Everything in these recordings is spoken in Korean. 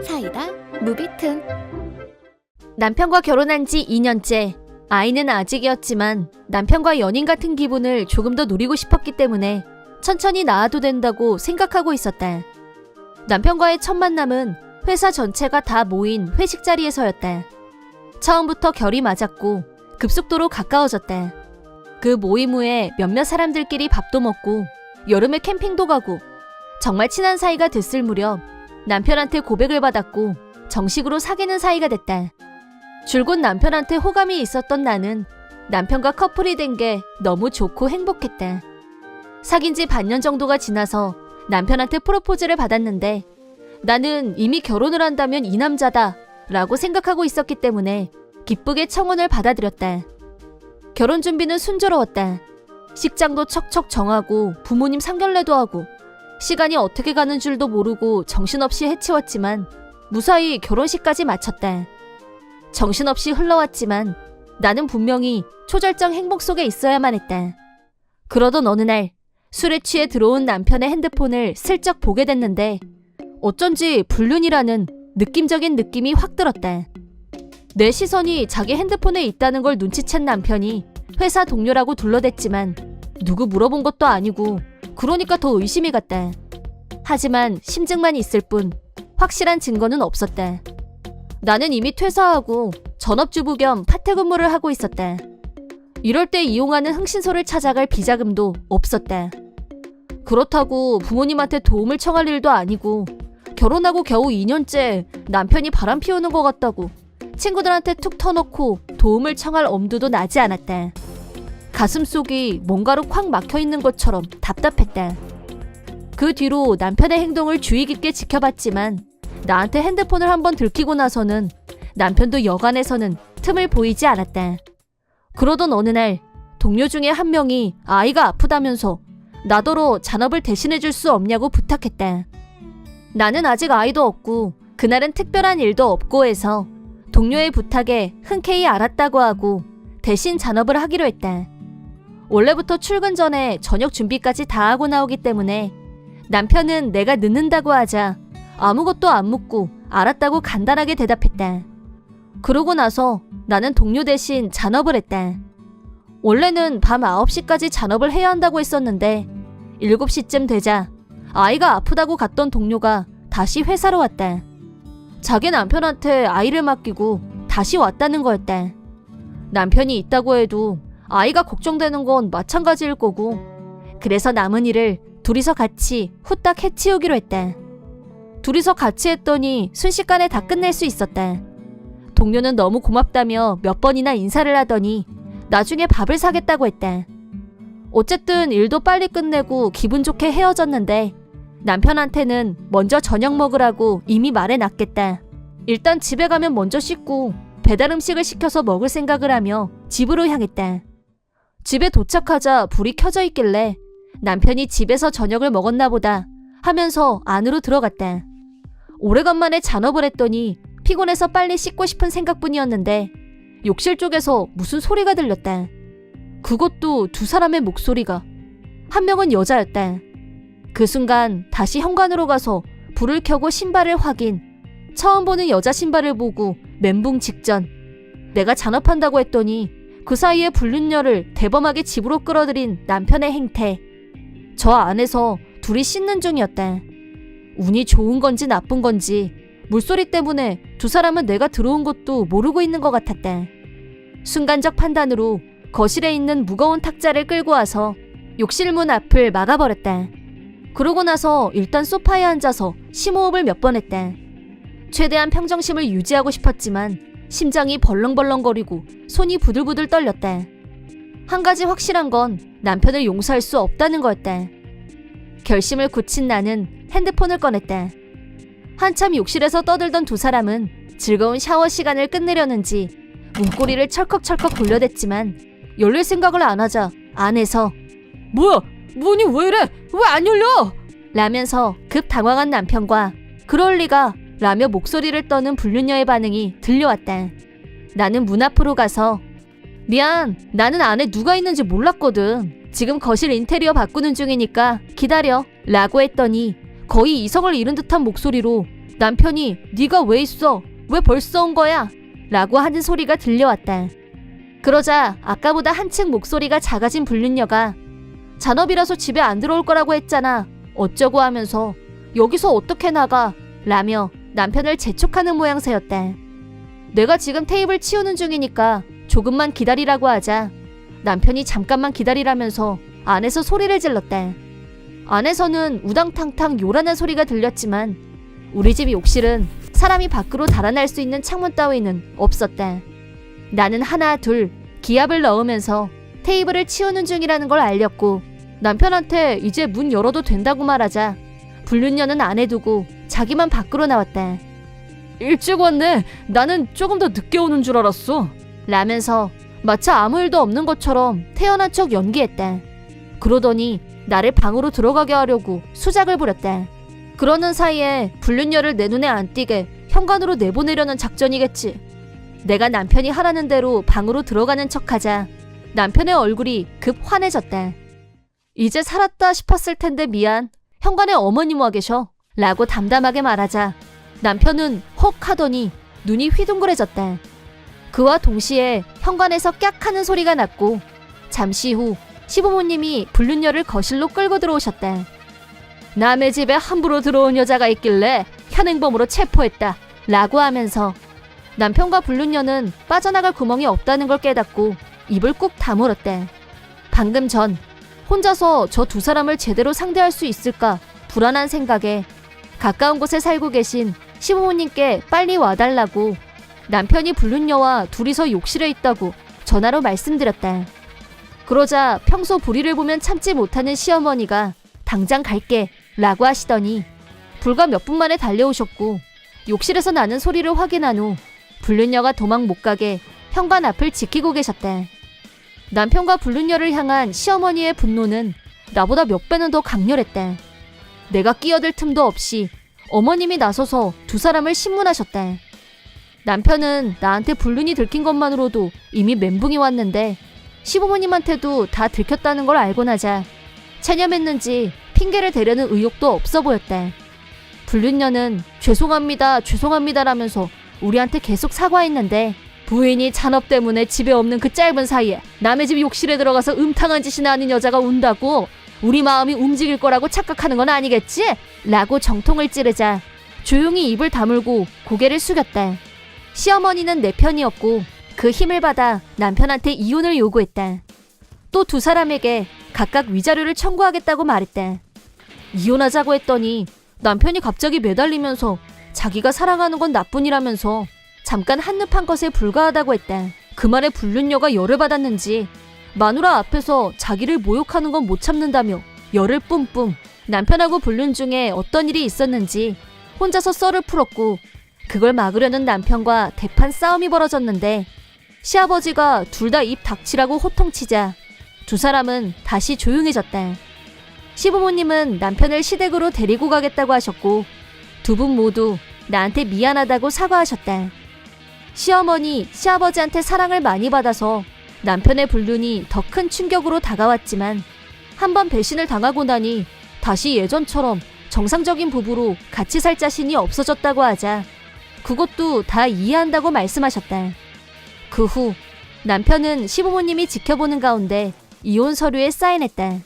사이다 무비튼. 남편과 결혼한 지 2년째. 아이는 아직이었지만 남편과 연인 같은 기분을 조금 더 누리고 싶었기 때문에 천천히 낳아도 된다고 생각하고 있었다. 남편과의 첫 만남은 회사 전체가 다 모인 회식 자리에서였다. 처음부터 결이 맞았고 급속도로 가까워졌다. 그 모임 후에 몇몇 사람들끼리 밥도 먹고 여름에 캠핑도 가고 정말 친한 사이가 됐을 무렵 남편한테 고백을 받았고 정식으로 사귀는 사이가 됐다. 줄곧 남편한테 호감이 있었던 나는 남편과 커플이 된 게 너무 좋고 행복했다. 사귄 지 반년 정도가 지나서 남편한테 프로포즈를 받았는데 나는 이미 결혼을 한다면 이 남자다 라고 생각하고 있었기 때문에 기쁘게 청혼을 받아들였다. 결혼 준비는 순조로웠다. 식장도 척척 정하고 부모님 상견례도 하고 시간이 어떻게 가는 줄도 모르고 정신없이 해치웠지만 무사히 결혼식까지 마쳤다. 정신없이 흘러왔지만 나는 분명히 초절정 행복 속에 있어야만 했다. 그러던 어느 날 술에 취해 들어온 남편의 핸드폰을 슬쩍 보게 됐는데 어쩐지 불륜이라는 느낌적인 느낌이 확 들었다. 내 시선이 자기 핸드폰에 있다는 걸 눈치챈 남편이 회사 동료라고 둘러댔지만 누구 물어본 것도 아니고 그러니까 더 의심이 갔다. 하지만 심증만 있을 뿐 확실한 증거는 없었다. 나는 이미 퇴사하고 전업주부 겸 파트근무를 하고 있었다. 이럴 때 이용하는 흥신소를 찾아갈 비자금도 없었다. 그렇다고 부모님한테 도움을 청할 일도 아니고 결혼하고 겨우 2년째 남편이 바람 피우는 것 같다고 친구들한테 툭 터놓고 도움을 청할 엄두도 나지 않았다. 가슴속이 뭔가로 콱 막혀있는 것처럼 답답했다. 그 뒤로 남편의 행동을 주의 깊게 지켜봤지만 나한테 핸드폰을 한번 들키고 나서는 남편도 여간에서는 틈을 보이지 않았다. 그러던 어느 날 동료 중에 한 명이 아이가 아프다면서 나더러 잔업을 대신해줄 수 없냐고 부탁했다. 나는 아직 아이도 없고 그날은 특별한 일도 없고 해서 동료의 부탁에 흔쾌히 알았다고 하고 대신 잔업을 하기로 했다. 원래부터 출근 전에 저녁 준비까지 다 하고 나오기 때문에 남편은 내가 늦는다고 하자 아무것도 안 묻고 알았다고 간단하게 대답했다. 그러고 나서 나는 동료 대신 잔업을 했다. 원래는 밤 9시까지 잔업을 해야 한다고 했었는데 7시쯤 되자 아이가 아프다고 갔던 동료가 다시 회사로 왔다. 자기 남편한테 아이를 맡기고 다시 왔다는 거였다. 남편이 있다고 해도 아이가 걱정되는 건 마찬가지일 거고 그래서 남은 일을 둘이서 같이 후딱 해치우기로 했다. 둘이서 같이 했더니 순식간에 다 끝낼 수 있었다. 동료는 너무 고맙다며 몇 번이나 인사를 하더니 나중에 밥을 사겠다고 했다. 어쨌든 일도 빨리 끝내고 기분 좋게 헤어졌는데 남편한테는 먼저 저녁 먹으라고 이미 말해놨겠다. 일단 집에 가면 먼저 씻고 배달 음식을 시켜서 먹을 생각을 하며 집으로 향했다. 집에 도착하자 불이 켜져 있길래 남편이 집에서 저녁을 먹었나 보다 하면서 안으로 들어갔다. 오래간만에 잔업을 했더니 피곤해서 빨리 씻고 싶은 생각뿐이었는데 욕실 쪽에서 무슨 소리가 들렸다. 그것도 두 사람의 목소리가. 한 명은 여자였다. 그 순간 다시 현관으로 가서 불을 켜고 신발을 확인. 처음 보는 여자 신발을 보고 멘붕 직전. 내가 잔업한다고 했더니 그 사이에 불륜녀를 대범하게 집으로 끌어들인 남편의 행태. 저 안에서 둘이 씻는 중이었다. 운이 좋은 건지 나쁜 건지 물소리 때문에 두 사람은 내가 들어온 것도 모르고 있는 것 같았다. 순간적 판단으로 거실에 있는 무거운 탁자를 끌고 와서 욕실 문 앞을 막아버렸다. 그러고 나서 일단 소파에 앉아서 심호흡을 몇 번 했다. 최대한 평정심을 유지하고 싶었지만 심장이 벌렁벌렁거리고 손이 부들부들 떨렸다. 한 가지 확실한 건 남편을 용서할 수 없다는 거였다. 결심을 굳힌 나는 핸드폰을 꺼냈다. 한참 욕실에서 떠들던 두 사람은 즐거운 샤워 시간을 끝내려는지 문고리를 철컥철컥 돌려댔지만 열릴 생각을 안 하자 안에서 "뭐야? 문이 왜 이래? 왜 안 열려?" 라면서 급 당황한 남편과 "그럴 리가" 라며 목소리를 떠는 불륜녀의 반응이 들려왔다. 나는 문 앞으로 가서 "미안, 나는 안에 누가 있는지 몰랐거든. 지금 거실 인테리어 바꾸는 중이니까 기다려 라고 했더니 거의 이성을 잃은 듯한 목소리로 남편이 네가 왜 있어? 왜 벌써 온 거야? 라고 하는 소리가 들려왔다. 그러자 아까보다 한층 목소리가 작아진 불륜녀가 잔업이라서 집에 안 들어올 거라고 했잖아. 어쩌고 하면서 여기서 어떻게 나가? 라며 남편을 재촉하는 모양새였다. 내가 지금 테이블 치우는 중이니까 조금만 기다리라고 하자 남편이 잠깐만 기다리라면서 안에서 소리를 질렀다. 안에서는 우당탕탕 요란한 소리가 들렸지만 우리 집 욕실은 사람이 밖으로 달아날 수 있는 창문 따위는 없었다. 나는 하나 둘 기합을 넣으면서 테이블을 치우는 중이라는 걸 알렸고 남편한테 이제 문 열어도 된다고 말하자 불륜녀는 안에 두고 자기만 밖으로 나왔다. 일찍 왔네. 나는 조금 더 늦게 오는 줄 알았어. 라면서 마차 아무 일도 없는 것처럼 태어난 척 연기했다. 그러더니 나를 방으로 들어가게 하려고 수작을 부렸다. 그러는 사이에 불륜녀를 내 눈에 안 띄게 현관으로 내보내려는 작전이겠지. 내가 남편이 하라는 대로 방으로 들어가는 척하자 남편의 얼굴이 급 환해졌다. 이제 살았다 싶었을 텐데 미안. 현관에 어머님 와 계셔. 라고 담담하게 말하자 남편은 헉 하더니 눈이 휘둥그레졌다. 그와 동시에 현관에서 깍 하는 소리가 났고 잠시 후 시부모님이 불륜녀를 거실로 끌고 들어오셨다. 남의 집에 함부로 들어온 여자가 있길래 현행범으로 체포했다. 라고 하면서 남편과 불륜녀는 빠져나갈 구멍이 없다는 걸 깨닫고 입을 꾹 다물었다. 방금 전 혼자서 저 두 사람을 제대로 상대할 수 있을까 불안한 생각에 가까운 곳에 살고 계신 시부모님께 빨리 와달라고 남편이 불륜녀와 둘이서 욕실에 있다고 전화로 말씀드렸다. 그러자 평소 불의를 보면 참지 못하는 시어머니가 당장 갈게 라고 하시더니 불과 몇 분 만에 달려오셨고 욕실에서 나는 소리를 확인한 후 불륜녀가 도망 못 가게 현관 앞을 지키고 계셨다. 남편과 불륜녀를 향한 시어머니의 분노는 나보다 몇 배는 더 강렬했다. 내가 끼어들 틈도 없이 어머님이 나서서 두 사람을 신문하셨다. 남편은 나한테 불륜이 들킨 것만으로도 이미 멘붕이 왔는데 시부모님한테도 다 들켰다는 걸 알고 나자 체념했는지 핑계를 대려는 의욕도 없어 보였다. 불륜녀는 죄송합니다라면서 우리한테 계속 사과했는데 부인이 잔업 때문에 집에 없는 그 짧은 사이에 남의 집 욕실에 들어가서 음탕한 짓이나 하는 여자가 운다고 우리 마음이 움직일 거라고 착각하는 건 아니겠지? 라고 정통을 찌르자 조용히 입을 다물고 고개를 숙였다. 시어머니는 내 편이었고 그 힘을 받아 남편한테 이혼을 요구했다. 또 두 사람에게 각각 위자료를 청구하겠다고 말했다. 이혼하자고 했더니 남편이 갑자기 매달리면서 자기가 사랑하는 건 나뿐이라면서 잠깐 한눈판 것에 불과하다고 했다. 그 말에 불륜녀가 열을 받았는지 마누라 앞에서 자기를 모욕하는 건 못 참는다며 열을 뿜뿜 남편하고 불륜 중에 어떤 일이 있었는지 혼자서 썰을 풀었고 그걸 막으려는 남편과 대판 싸움이 벌어졌는데 시아버지가 둘 다 입 닥치라고 호통치자 두 사람은 다시 조용해졌다. 시부모님은 남편을 시댁으로 데리고 가겠다고 하셨고 두 분 모두 나한테 미안하다고 사과하셨다. 시어머니, 시아버지한테 사랑을 많이 받아서 남편의 불륜이 더 큰 충격으로 다가왔지만 한번 배신을 당하고 나니 다시 예전처럼 정상적인 부부로 같이 살 자신이 없어졌다고 하자 그것도 다 이해한다고 말씀하셨다. 그 후 남편은 시부모님이 지켜보는 가운데 이혼 서류에 사인했다.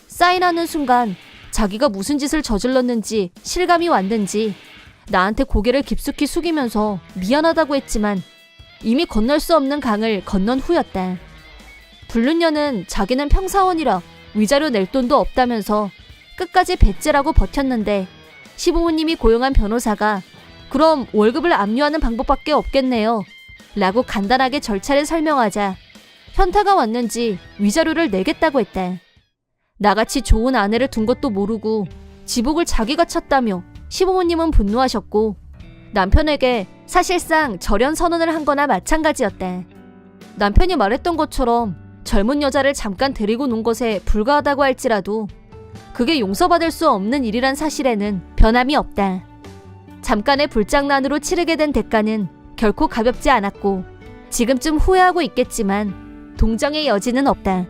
사인하는 순간 자기가 무슨 짓을 저질렀는지 실감이 왔는지 나한테 고개를 깊숙이 숙이면서 미안하다고 했지만 이미 건널 수 없는 강을 건넌 후였다. 불륜녀는 자기는 평사원이라 위자료 낼 돈도 없다면서 끝까지 배째라고 버텼는데 시부모님이 고용한 변호사가 그럼 월급을 압류하는 방법밖에 없겠네요 라고 간단하게 절차를 설명하자 현타가 왔는지 위자료를 내겠다고 했다. 나같이 좋은 아내를 둔 것도 모르고 지복을 자기가 찼다며 시부모님은 분노하셨고 남편에게 사실상 절연 선언을 한 거나 마찬가지였다. 남편이 말했던 것처럼 젊은 여자를 잠깐 데리고 논 것에 불과하다고 할지라도 그게 용서받을 수 없는 일이란 사실에는 변함이 없다. 잠깐의 불장난으로 치르게 된 대가는 결코 가볍지 않았고 지금쯤 후회하고 있겠지만 동정의 여지는 없다.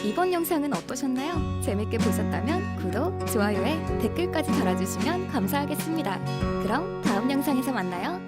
이번 영상은 어떠셨나요? 재밌게 보셨다면 구독, 좋아요에 댓글까지 달아주시면 감사하겠습니다. 그럼 다음 영상에서 만나요.